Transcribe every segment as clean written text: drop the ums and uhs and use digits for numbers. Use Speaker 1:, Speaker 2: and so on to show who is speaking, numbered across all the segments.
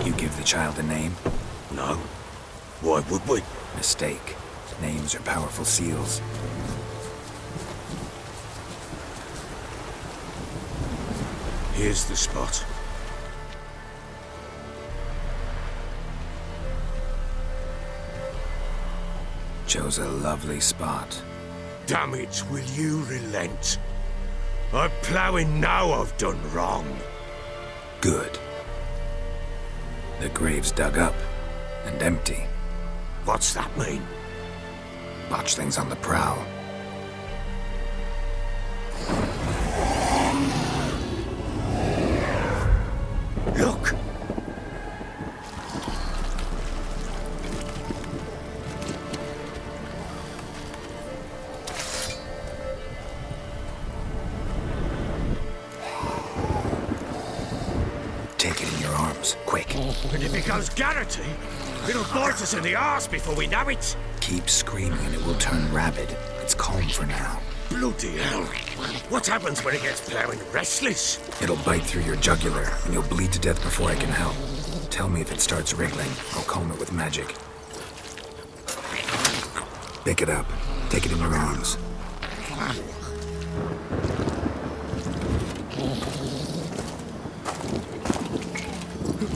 Speaker 1: You give the child a name?
Speaker 2: No. Why would we?
Speaker 1: Mistake. Names are powerful seals.
Speaker 2: Here's the spot.
Speaker 1: Chose a lovely spot.
Speaker 2: Damn it, will you relent? I'm ploughing now I've done wrong.
Speaker 1: Good. The grave's dug up and empty.
Speaker 2: What's that mean?
Speaker 1: Botchling's on the prowl.
Speaker 2: Look!
Speaker 1: Take it in your arms, quick.
Speaker 2: And if it goes Garrity, it'll bite us in the arse before we know it.
Speaker 1: Keep screaming and it will turn rabid. It's calm for now.
Speaker 2: Bloody hell. What happens when it gets ploughing restless?
Speaker 1: It'll bite through your jugular and you'll bleed to death before I can help. Tell me if it starts wriggling. I'll calm it with magic. Pick it up. Take it in your arms.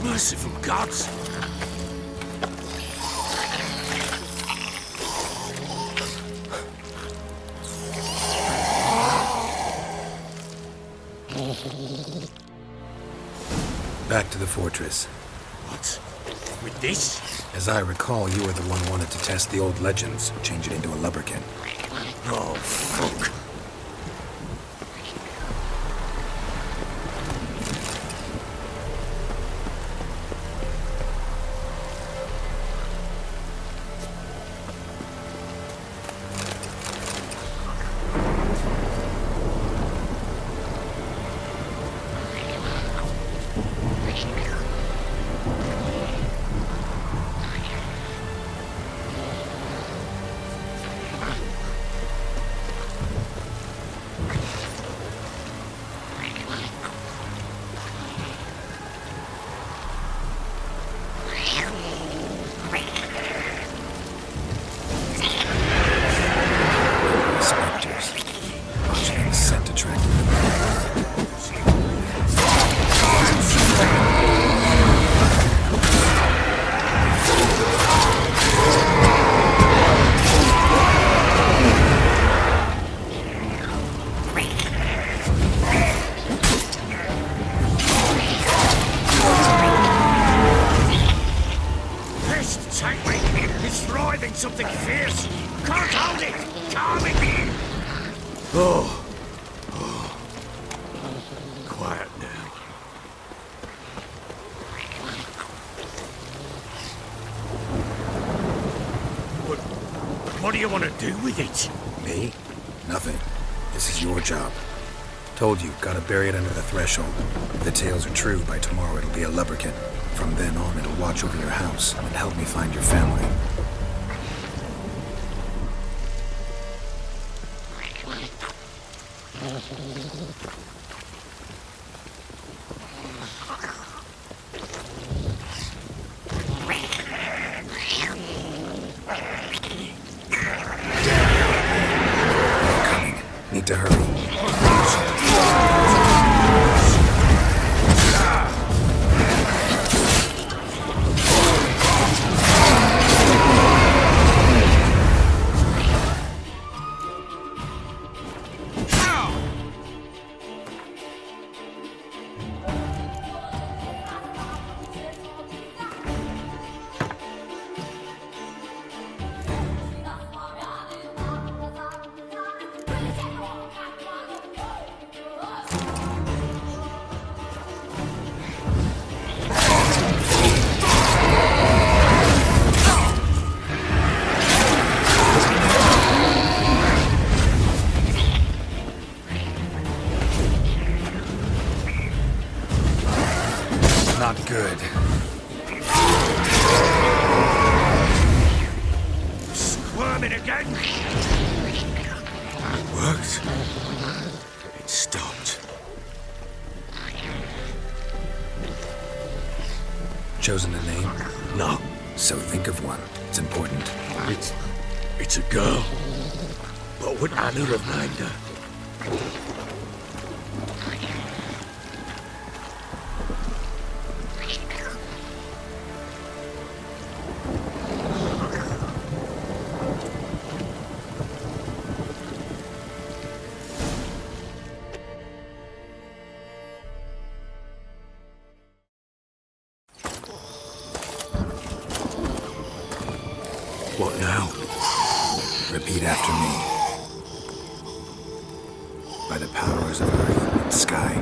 Speaker 2: Merciful gods!
Speaker 1: Back to the fortress.
Speaker 2: What? With this?
Speaker 1: As I recall, you were the one who wanted to test the old legends, change it into a lubberkin.
Speaker 2: Oh, fuck.
Speaker 1: Spectres. Botchling's scent attracted them.
Speaker 2: Pest, take me! It's thriving something fierce! Can't hold it! Calm it! Oh. Quiet now. What do you want to do with it?
Speaker 1: Me? Nothing. This is your job. Told you, gotta bury it under the threshold. If the tales are true, by tomorrow it'll be a lubberkin. From then on, it'll watch over your house and help me find your family. Coming. Need to hurry. Not good.
Speaker 2: Squirming again! Worked. It stopped.
Speaker 1: chosen a name?
Speaker 2: No,
Speaker 1: So think of one. It's important.
Speaker 2: it's a girl. What would Anna have named her? What now?
Speaker 1: Repeat after me. By the powers of earth and sky.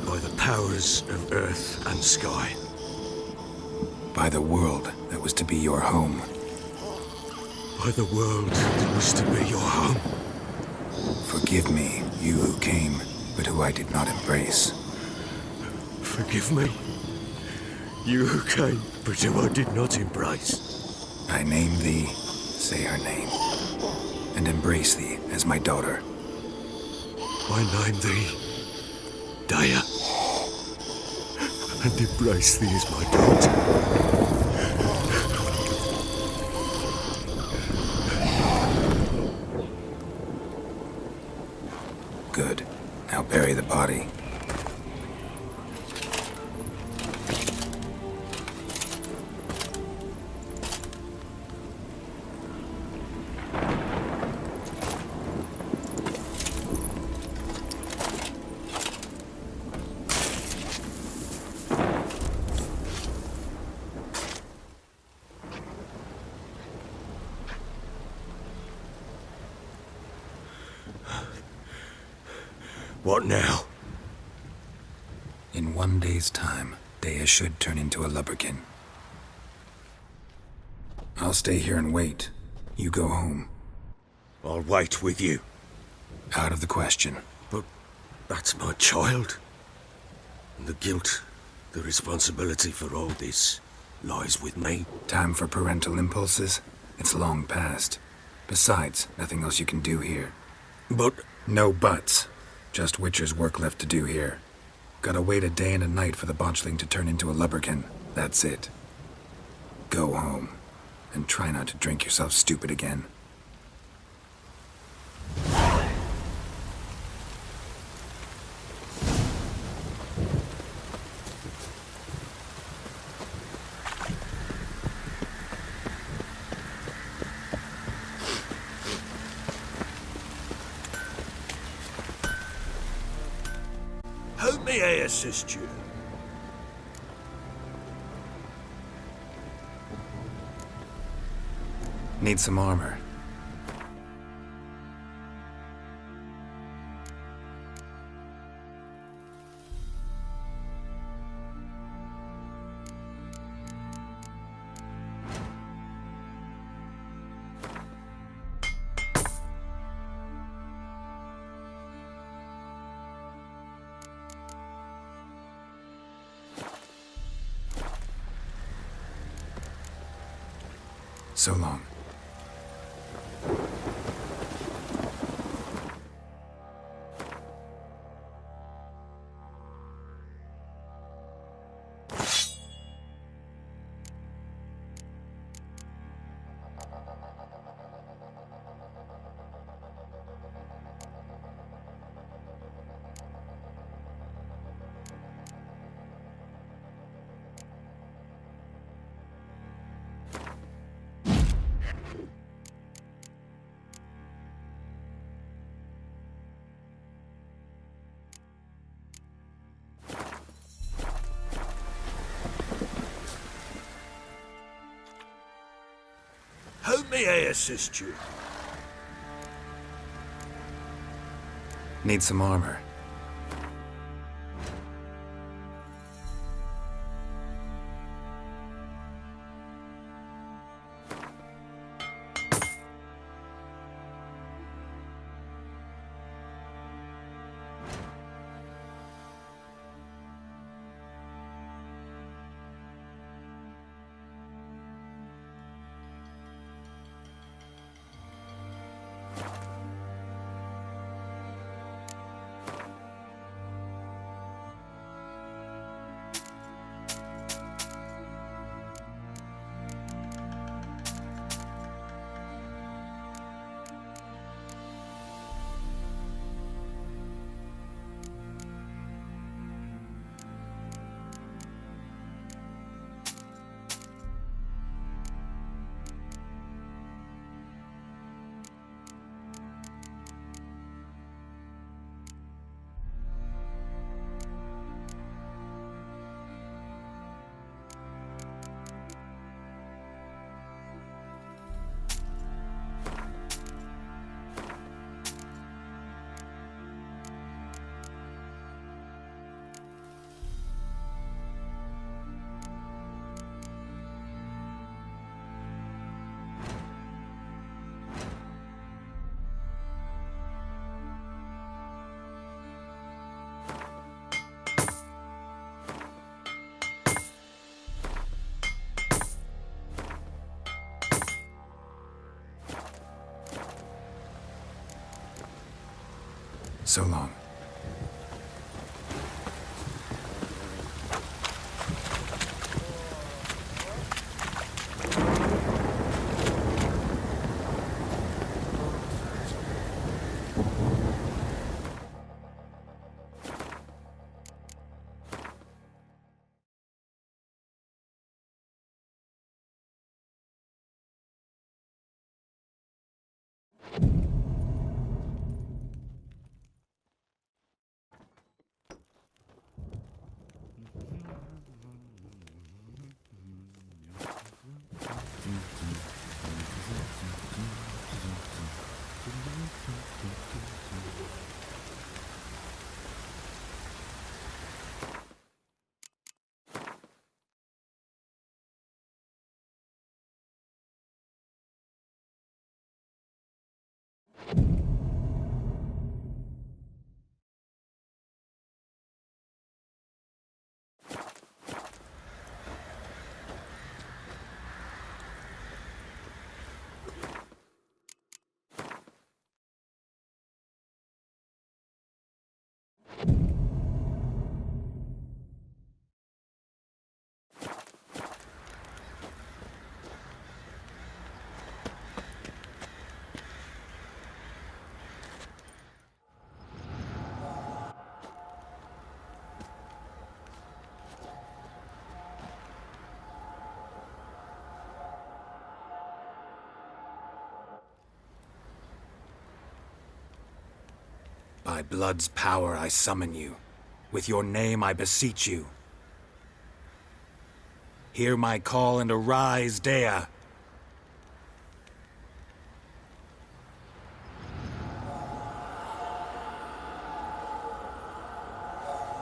Speaker 2: By the powers of earth and sky.
Speaker 1: By the world that was to be your home.
Speaker 2: By the world that was to be your home.
Speaker 1: Forgive me, you who came, but who I did not embrace.
Speaker 2: Forgive me. You who came, but who I did not embrace.
Speaker 1: I name thee, say her name, and embrace thee as my daughter.
Speaker 2: I name thee Daya, and embrace thee as my daughter.
Speaker 1: Good. Now bury the body.
Speaker 2: What now?
Speaker 1: In 1 day's time, Daya should turn into a lubberkin. I'll stay here and wait. You go home.
Speaker 2: I'll wait with you.
Speaker 1: Out of the question.
Speaker 2: But that's my child. And the guilt, the responsibility for all this lies with me.
Speaker 1: Time for parental impulses? It's long past. Besides, nothing else you can do here.
Speaker 2: But
Speaker 1: No buts. Just Witcher's work left to do here. Gotta wait a day and a night for the botchling to turn into a lubberkin. That's it. Go home. And try not to drink yourself stupid again.
Speaker 2: how may I assist you?
Speaker 1: Need some armor. So long.
Speaker 2: How may I assist you?
Speaker 1: Need some armor. So long. By blood's power I summon you. With your name I beseech you. Hear my call and arise, Dea.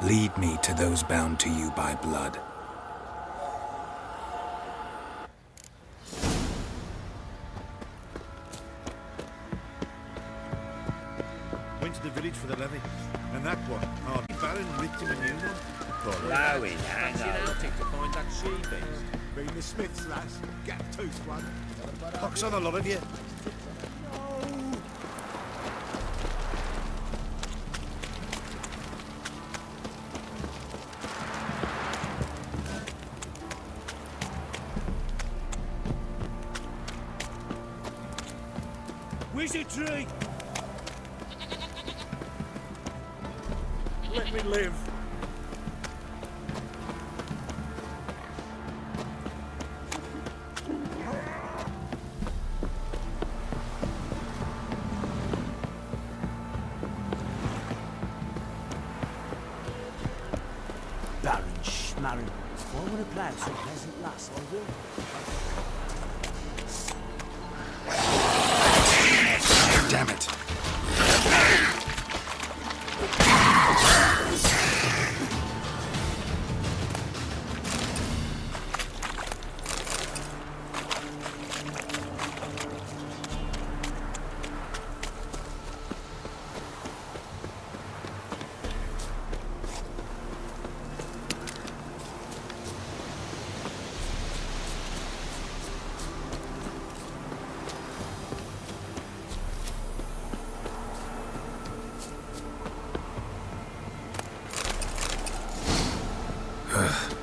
Speaker 1: Lead me to those bound to you by blood.
Speaker 3: Went to the village for the levy, and that one, Baron ripped him a new one.
Speaker 4: Blowing hangover. To find that she-beast.
Speaker 3: Been the Smiths, lass. Gap-toothed one. Pox on a lot of you. Wizardry! Let me live.
Speaker 5: Baron Schmarren. Why would a plan so pleasant lass, I will?
Speaker 1: Damn it.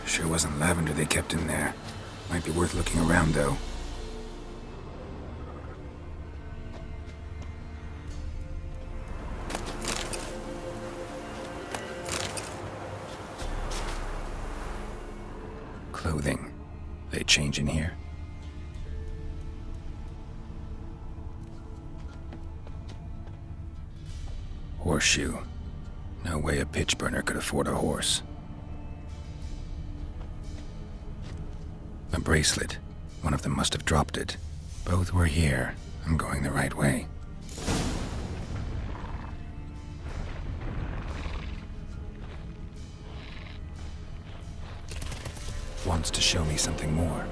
Speaker 1: Sure wasn't lavender they kept in there. Might be worth looking around, though. Clothing. They change in here? Horseshoe. No way a pitch burner could afford a horse. A bracelet. One of them must have dropped it. Both were here. I'm going the right way. Wants to show me something more.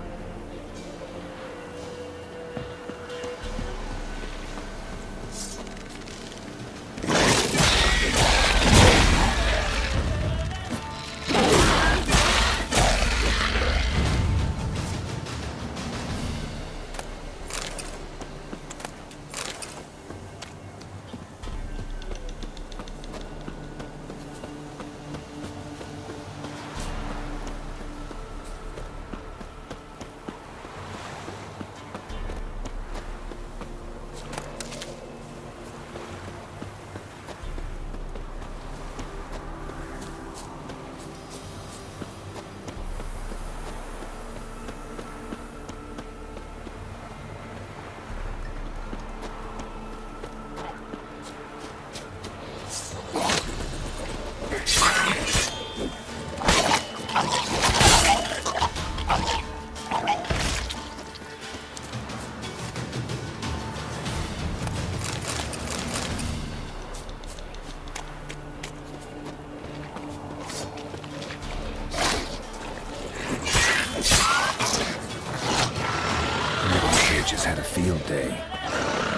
Speaker 1: field day.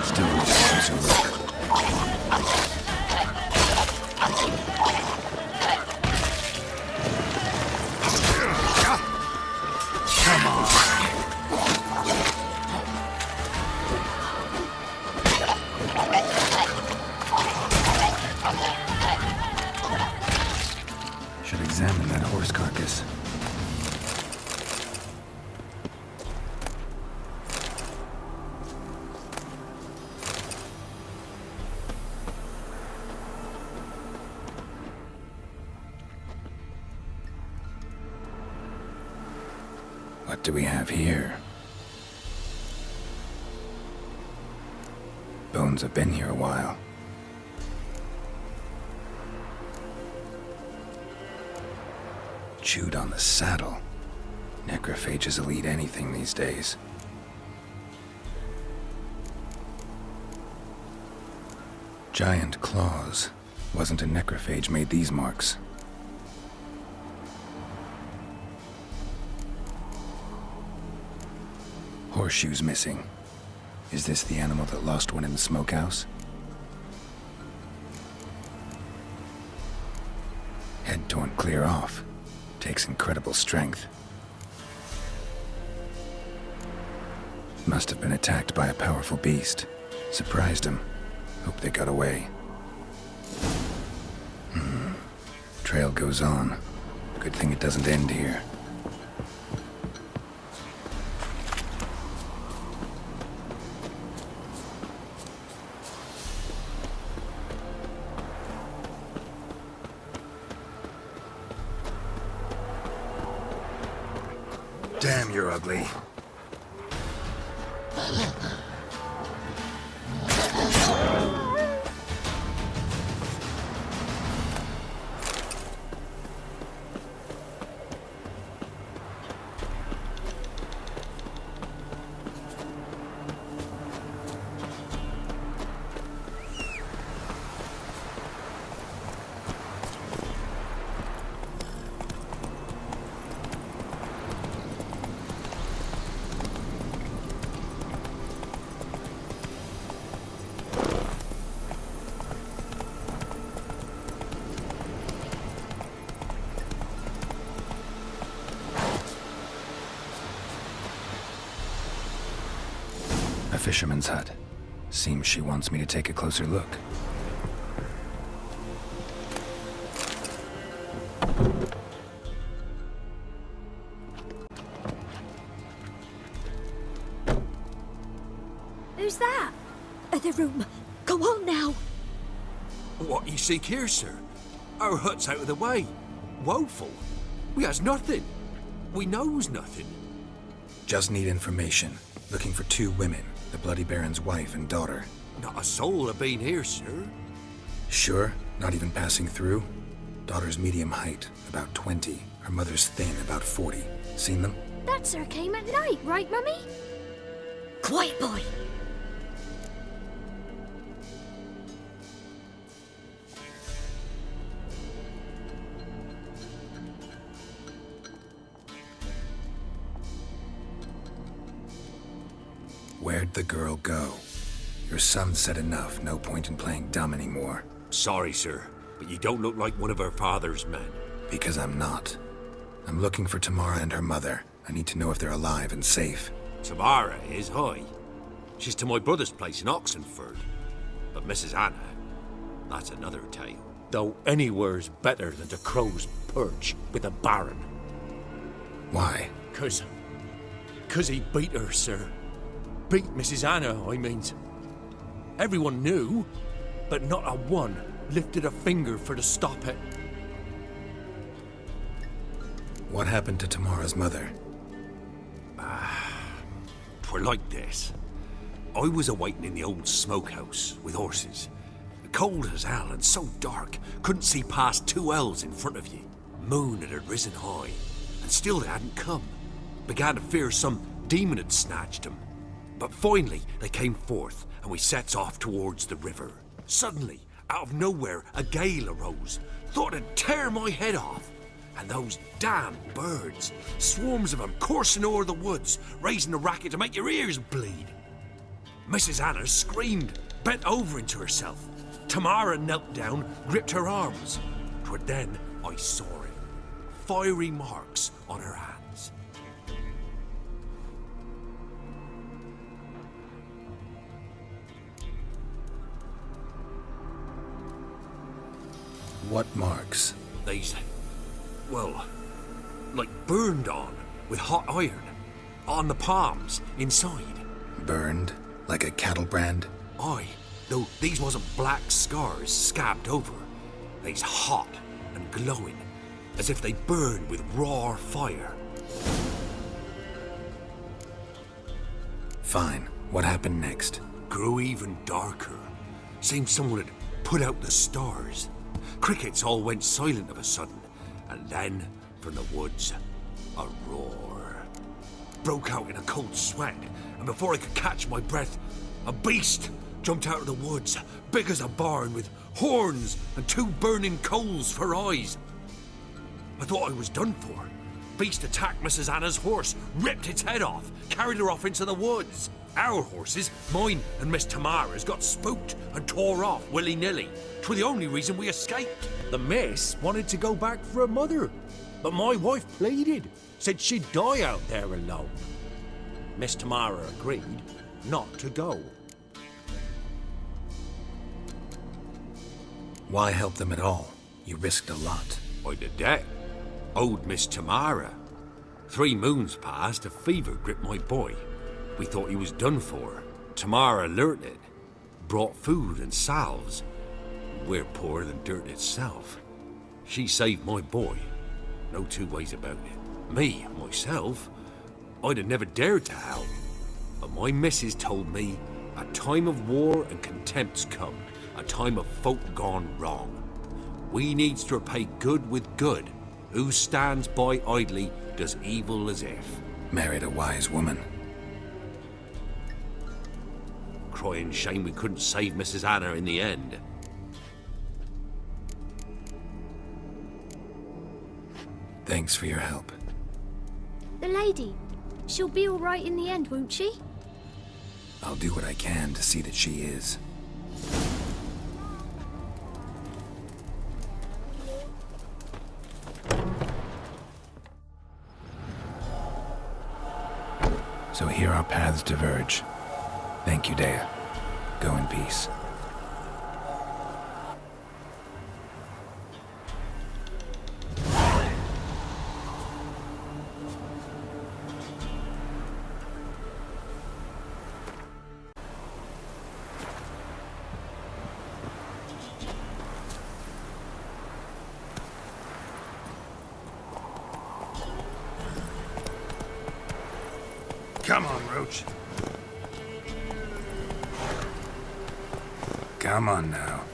Speaker 1: Still need a closer look. Should examine that horse carcass. What do we have here? Bones have been here a while. Chewed on the saddle. Necrophages will eat anything these days. Giant claws. Wasn't a necrophage made these marks. Horseshoes missing. Is this the animal that lost one in the smokehouse? Head torn clear off. Takes incredible strength. Must have been attacked by a powerful beast. Surprised him. Hope they got away. Trail goes on. Good thing it doesn't end here. Damn, you're ugly. A fisherman's hut. Seems she wants me to take a closer look.
Speaker 6: Who's that? Other room. Go on now.
Speaker 2: What you seek here, sir? Our hut's out of the way. Woeful. We has nothing. We knows nothing.
Speaker 1: Just need information. Looking for 2 women. The Bloody Baron's wife and daughter.
Speaker 2: Not a soul have been here, sir.
Speaker 1: Sure? Not even passing through? Daughter's medium height, about 20. Her mother's thin, about 40. Seen them?
Speaker 6: That sir came at night, right, Mummy? Quiet, boy.
Speaker 1: Where'd the girl go? Your son said enough. No point in playing dumb anymore.
Speaker 2: Sorry, sir, but you don't look like one of her father's men.
Speaker 1: Because I'm not. I'm looking for Tamara and her mother. I need to know if they're alive and safe.
Speaker 2: Tamara is high. She's to my brother's place in Oxenford. But Mrs. Anna, that's another tale. Though anywhere's better than the Crow's Perch with the Baron.
Speaker 1: Why?
Speaker 7: Cause he beat her, sir. Beat Mrs. Anna, I means. Everyone knew, but not a one lifted a finger for to stop it.
Speaker 1: What happened to Tamara's mother?
Speaker 2: Twere like this. I was awaiting in the old smokehouse with horses. Cold as hell and so dark, couldn't see past 2 ells in front of you. Moon had risen high, and still they hadn't come. Began to fear some demon had snatched them. But finally, they came forth, and we sets off towards the river. Suddenly, out of nowhere, a gale arose. Thought it'd tear my head off. And those damn birds, swarms of them coursing o'er the woods, raising a racket to make your ears bleed. Mrs. Anna screamed, bent over into herself. Tamara knelt down, gripped her arms. 'Twere then I saw it. Fiery marks on her hands.
Speaker 1: What marks?
Speaker 2: They's, well, like burned on with hot iron. On the palms, inside.
Speaker 1: Burned? Like a cattle brand?
Speaker 2: Aye, though these wasn't black scars scabbed over. They's hot and glowing, as if they burned with raw fire.
Speaker 1: Fine. What happened next?
Speaker 2: Grew even darker. Seemed someone had put out the stars. Crickets all went silent of a sudden, and then, from the woods, a roar. Broke out in a cold sweat, and before I could catch my breath, a beast jumped out of the woods, big as a barn, with horns and 2 burning coals for eyes. I thought I was done for. Beast attacked Mrs. Anna's horse, ripped its head off, carried her off into the woods. Our horses, mine and Miss Tamara's, got spooked and tore off willy-nilly. 'Twere the only reason we escaped.
Speaker 7: The miss wanted to go back for her mother, but my wife pleaded, said she'd die out there alone. Miss Tamara agreed not to go.
Speaker 1: Why help them at all? You risked a lot.
Speaker 2: I'd a debt. Owed Miss Tamara. 3 moons passed, a fever gripped my boy. We thought he was done for. Tamara learnt it. Brought food and salves. We're poorer than dirt itself. She saved my boy. No 2 ways about it. Me, myself, I'd have never dared to help. But my missus told me a time of war and contempt's come. A time of folk gone wrong. We needs to repay good with good. Who stands by idly does evil as if.
Speaker 1: Married a wise woman.
Speaker 2: Crying shame we couldn't save Mrs. Anna in the end.
Speaker 1: Thanks for your help.
Speaker 6: The lady. She'll be all right in the end, won't she?
Speaker 1: I'll do what I can to see that she is. So here our paths diverge. Thank you, Dea. Go in peace.
Speaker 3: Come on, Roach.
Speaker 1: Come on now.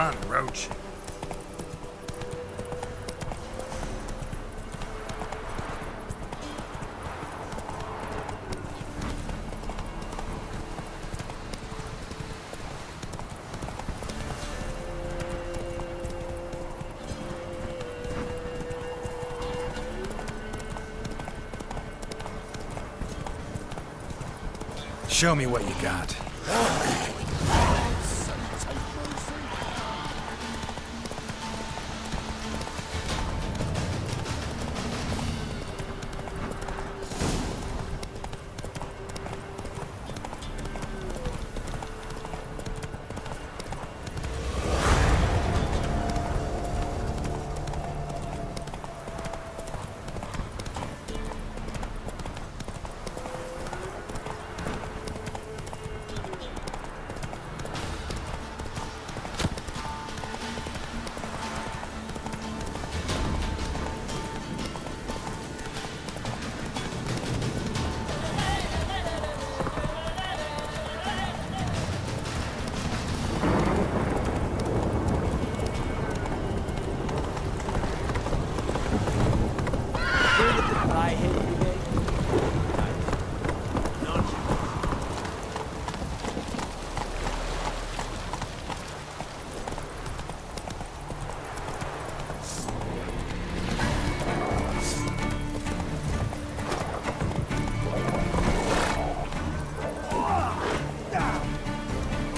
Speaker 1: on, Roach. Show me what you got.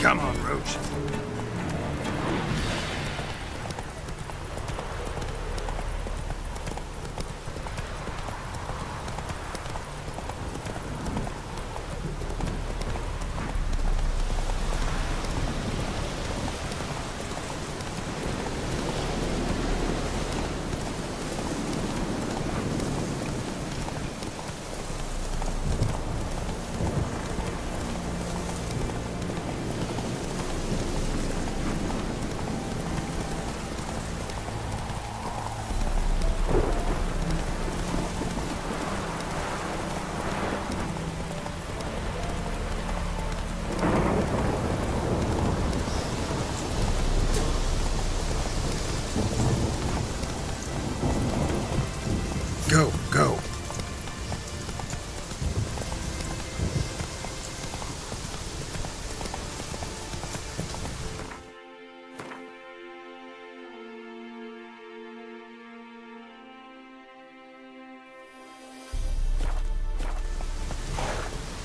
Speaker 1: Come on, Roach. Go, go.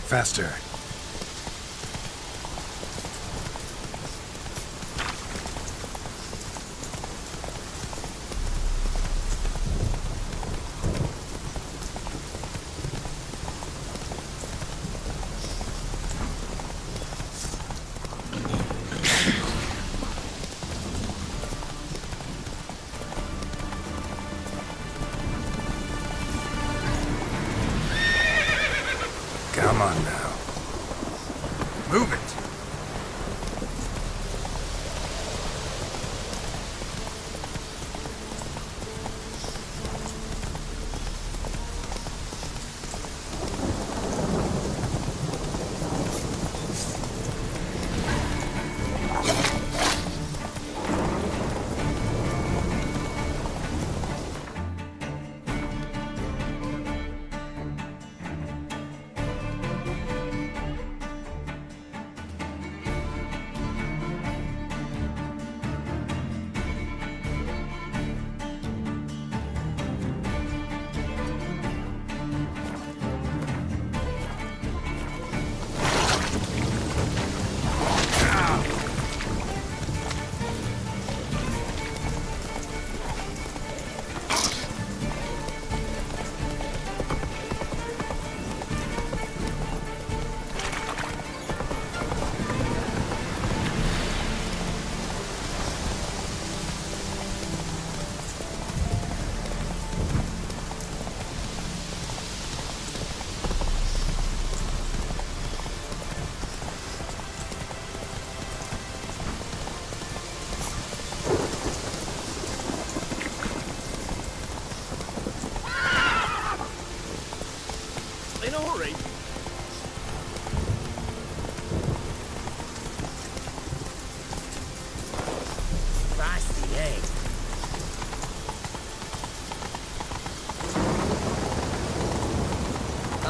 Speaker 1: Faster. Come on now. Move it.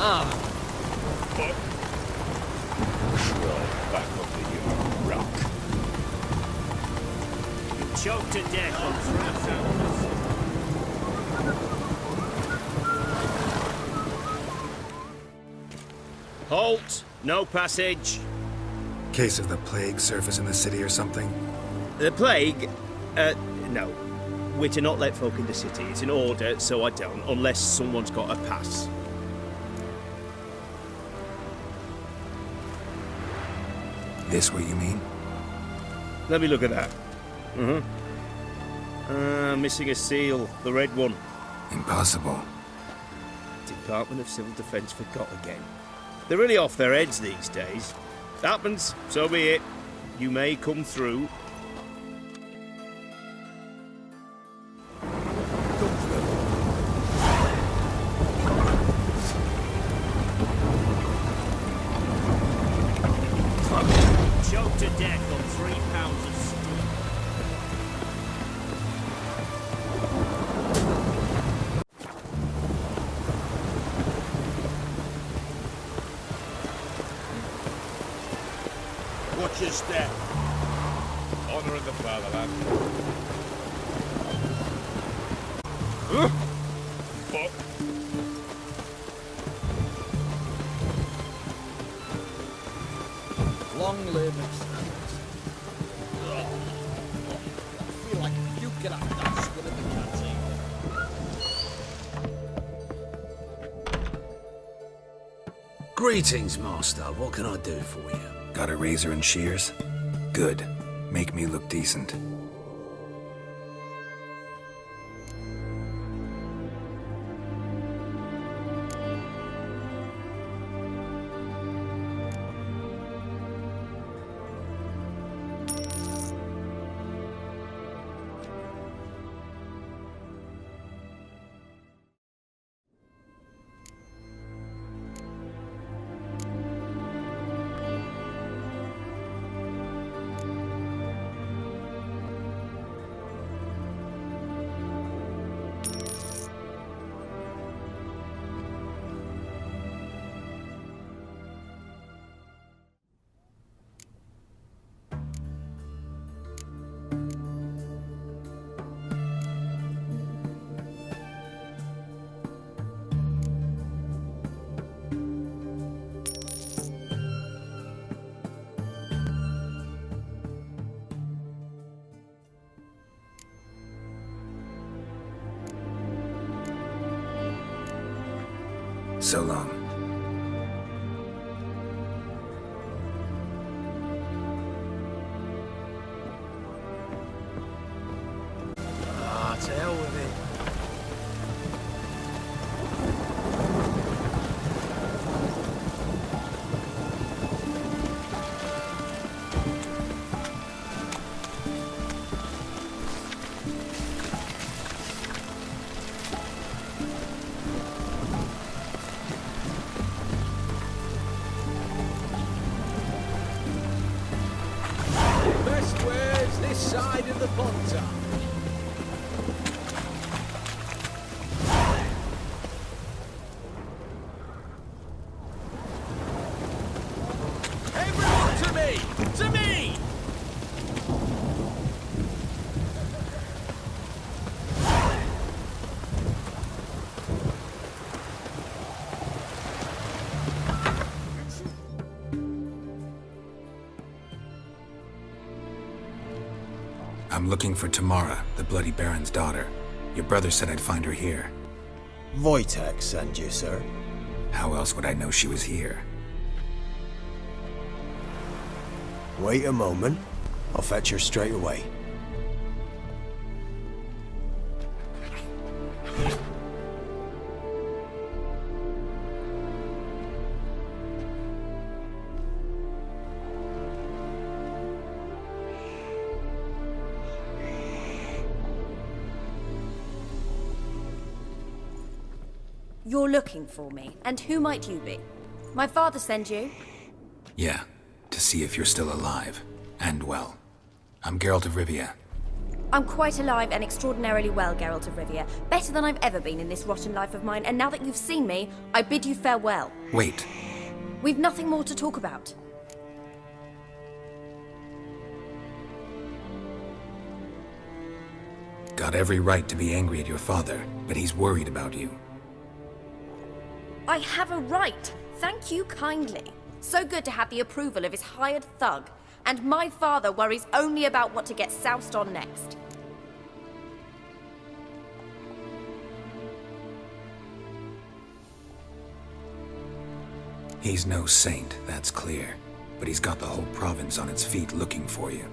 Speaker 4: Fuck. Crawl back under your rock.
Speaker 5: Choked to death on 3 pounds.
Speaker 8: Halt! No passage.
Speaker 1: Case of the plague surface in the city or something?
Speaker 8: The plague? No. We're to not let folk in the city. It's an order, so I don't, unless someone's got a pass.
Speaker 1: This what you mean?
Speaker 8: Let me look at that. Missing a seal. The red one.
Speaker 1: Impossible.
Speaker 8: Department of Civil Defence forgot again. They're really off their heads these days. Happens, so be it. You may come through.
Speaker 5: Choked to death on 3 pounds of steel.
Speaker 3: Watch your step. Honouring the fatherland. Fuck.
Speaker 9: Long live Extras. I feel like you could have that skin in the canteen.
Speaker 10: Greetings, Master. What can I do for you?
Speaker 1: Got a razor and shears? Good. Make me look decent. So long.
Speaker 9: Ah, to hell with it. Best ways this side of the Ponta. Everyone to me! To me!
Speaker 1: I'm looking for Tamara, the Bloody Baron's daughter. Your brother said I'd find her here.
Speaker 9: Wojtek sent you, sir.
Speaker 1: How else would I know she was here?
Speaker 9: Wait a moment. I'll fetch her straight away.
Speaker 11: You're looking for me, and who might you be? My father sent you?
Speaker 1: Yeah, to see if you're still alive. And well. I'm Geralt of Rivia.
Speaker 11: I'm quite alive and extraordinarily well, Geralt of Rivia. Better than I've ever been in this rotten life of mine, and now that you've seen me, I bid you farewell.
Speaker 1: Wait.
Speaker 11: We've nothing more to talk about.
Speaker 1: Got every right to be angry at your father, but he's worried about you.
Speaker 11: I have a right. Thank you kindly. So good to have the approval of his hired thug. And my father worries only about what to get soused on next.
Speaker 1: He's no saint, that's clear. But he's got the whole province on its feet looking for you.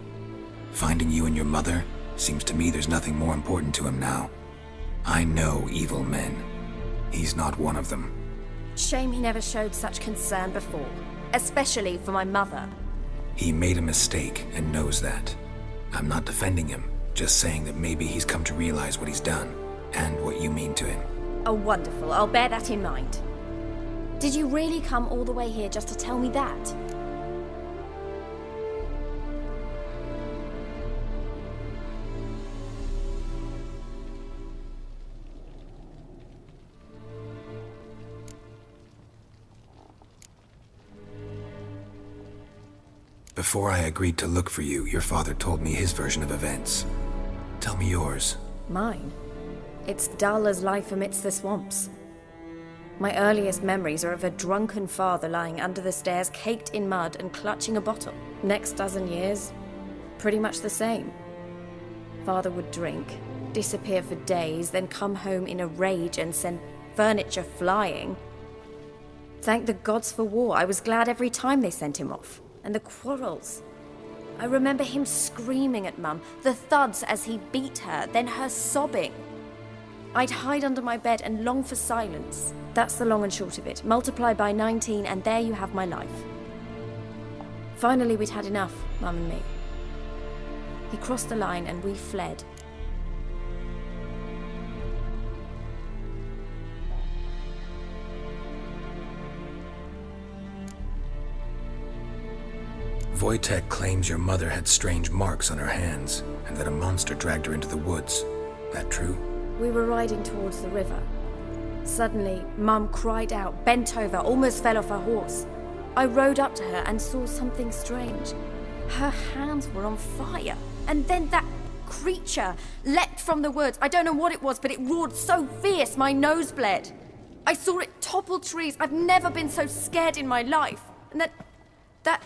Speaker 1: Finding you and your mother, seems to me there's nothing more important to him now. I know evil men. He's not one of them.
Speaker 11: Shame he never showed such concern before. Especially for my mother.
Speaker 1: He made a mistake and knows that. I'm not defending him, just saying that maybe he's come to realize what he's done, and what you mean to him.
Speaker 11: Oh, wonderful. I'll bear that in mind. Did you really come all the way here just to tell me that?
Speaker 1: Before I agreed to look for you, your father told me his version of events. Tell me yours.
Speaker 11: Mine? It's dull as life amidst the swamps. My earliest memories are of a drunken father lying under the stairs, caked in mud and clutching a bottle. Next dozen years, pretty much the same. Father would drink, disappear for days, then come home in a rage and send furniture flying. Thank the gods for war. I was glad every time they sent him off. And the quarrels. I remember him screaming at Mum, the thuds as he beat her, then her sobbing. I'd hide under my bed and long for silence. That's the long and short of it. Multiply by 19 and there you have my life. Finally, we'd had enough, Mum and me. He crossed the line and we fled.
Speaker 1: Wojtek claims your mother had strange marks on her hands, and that a monster dragged her into the woods. That true?
Speaker 11: We were riding towards the river. Suddenly, Mum cried out, bent over, almost fell off her horse. I rode up to her and saw something strange. Her hands were on fire. And then that creature leapt from the woods. I don't know what it was, but it roared so fierce my nose bled. I saw it topple trees. I've never been so scared in my life. And that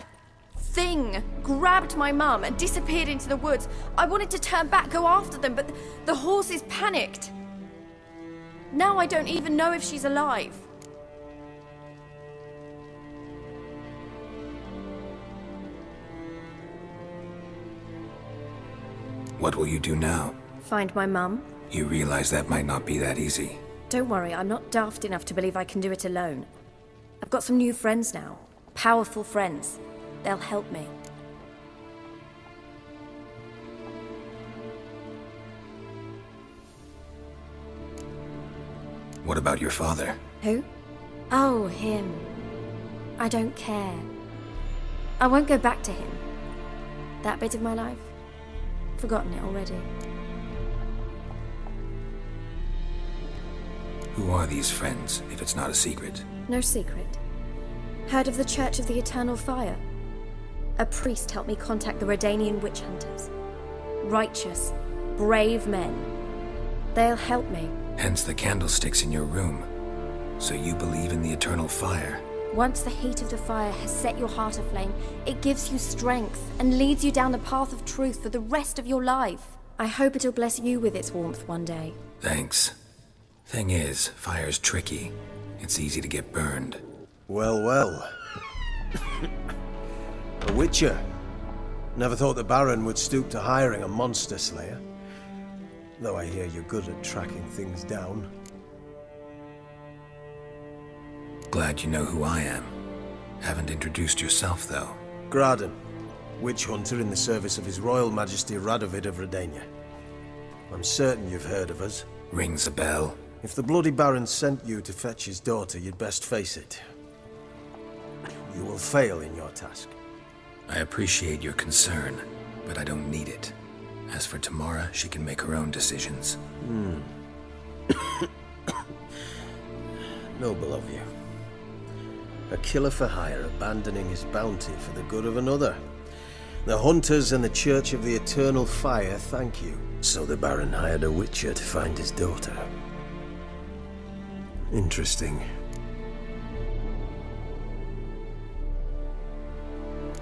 Speaker 11: thing grabbed my mum and disappeared into the woods. I wanted to turn back, go after them, but the horses panicked. Now I don't even know if she's alive.
Speaker 1: What will you do now?
Speaker 11: Find my mum.
Speaker 1: You realize that might not be that easy.
Speaker 11: Don't worry, I'm not daft enough to believe I can do it alone. I've got some new friends now. Powerful friends. They'll help me.
Speaker 1: What about your father?
Speaker 11: Who? Oh, him. I don't care. I won't go back to him. That bit of my life? Forgotten it already.
Speaker 1: Who are these friends, if it's not a secret?
Speaker 11: No secret. Heard of the Church of the Eternal Fire? A priest helped me contact the Redanian witch hunters. Righteous, brave men. They'll help me.
Speaker 1: Hence the candlesticks in your room. So you believe in the eternal fire?
Speaker 11: Once the heat of the fire has set your heart aflame, it gives you strength and leads you down the path of truth for the rest of your life. I hope it'll bless you with its warmth one day.
Speaker 1: Thanks. Thing is, fire's tricky. It's easy to get burned.
Speaker 9: Well, well. A witcher. Never thought the Baron would stoop to hiring a monster slayer. Though I hear you're good at tracking things down.
Speaker 1: Glad you know who I am. Haven't introduced yourself, though.
Speaker 9: Graden, witch hunter in the service of His Royal Majesty Radovid of Redania. I'm certain you've heard of us.
Speaker 1: Rings a bell.
Speaker 9: If the Bloody Baron sent you to fetch his daughter, you'd best face it. You will fail in your task.
Speaker 1: I appreciate your concern, but I don't need it. As for Tamara, she can make her own decisions.
Speaker 9: Noble of you. A killer for hire abandoning his bounty for the good of another. The Hunters and the Church of the Eternal Fire thank you. So the Baron hired a witcher to find his daughter. Interesting.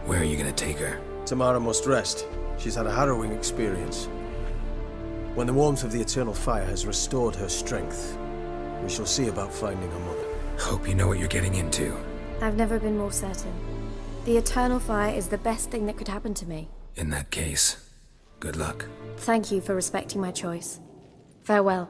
Speaker 1: Where are you gonna take her?
Speaker 9: Tamara must rest. She's had a harrowing experience. When the warmth of the Eternal Fire has restored her strength, we shall see about finding her mother.
Speaker 1: Hope you know what you're getting into.
Speaker 11: I've never been more certain. The Eternal Fire is the best thing that could happen to me.
Speaker 1: In that case, good luck.
Speaker 11: Thank you for respecting my choice. Farewell.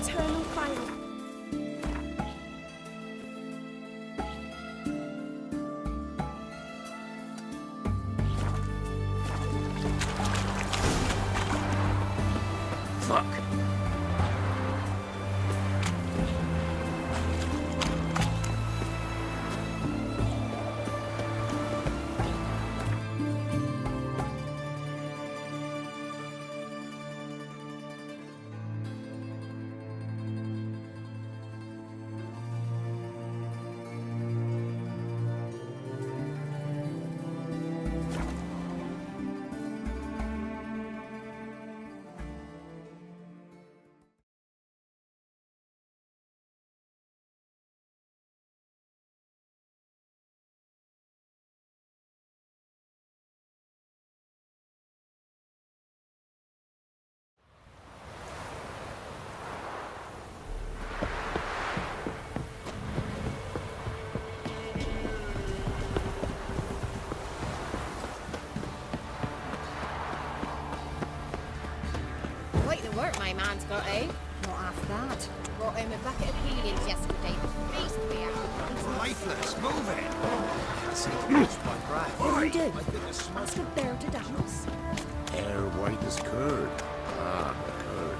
Speaker 6: Eternal fire.
Speaker 8: Fuck.
Speaker 12: Quite the work my man's got, eh? Not half that. Brought him a bucket of heliums yesterday. Beast we are.
Speaker 3: It's lifeless. Move it.
Speaker 9: I seem to catch my breath.
Speaker 6: What do you do?
Speaker 9: I think the smoke...
Speaker 6: Ask a bear to dance.
Speaker 4: Hair white as curd. Ah, curd.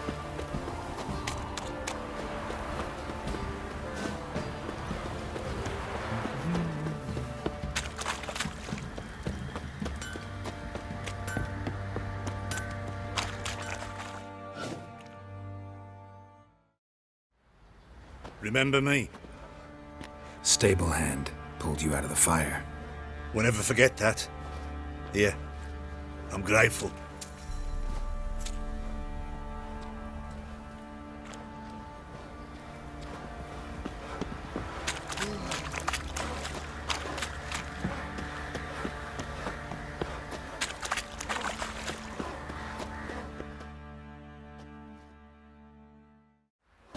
Speaker 3: Remember me?
Speaker 1: Stable hand pulled you out of the fire.
Speaker 3: We'll never forget that. Here, I'm grateful.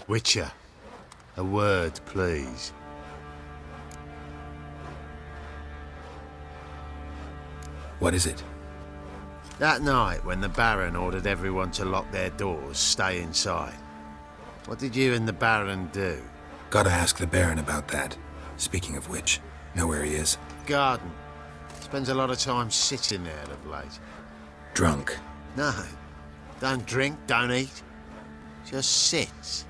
Speaker 13: Witcher, a word, please.
Speaker 1: What is it?
Speaker 13: That night when the Baron ordered everyone to lock their doors, stay inside. What did you and the Baron do?
Speaker 1: Gotta ask the Baron about that. Speaking of which, know where he is?
Speaker 13: Garden. Spends a lot of time sitting there of late.
Speaker 1: Drunk.
Speaker 13: No. Don't drink, don't eat. Just sits.